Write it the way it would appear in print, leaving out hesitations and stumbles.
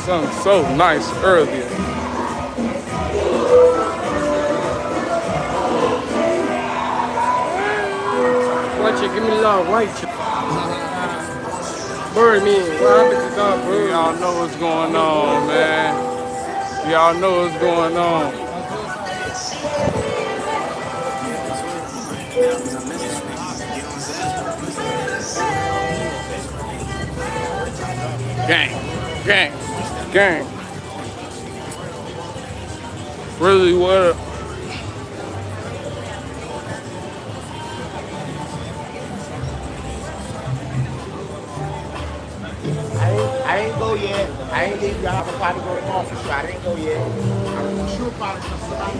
something so nice earlier. White chick, give me love, white chick. Bird me, what happened to God, bird? Y'all know what's going on, man. Y'all know what's going on. Gang, gang, gang. Really, what? I ain't go yet. I ain't leave y'all. I'm probably go to the office. I didn't go yet. I'm sure probably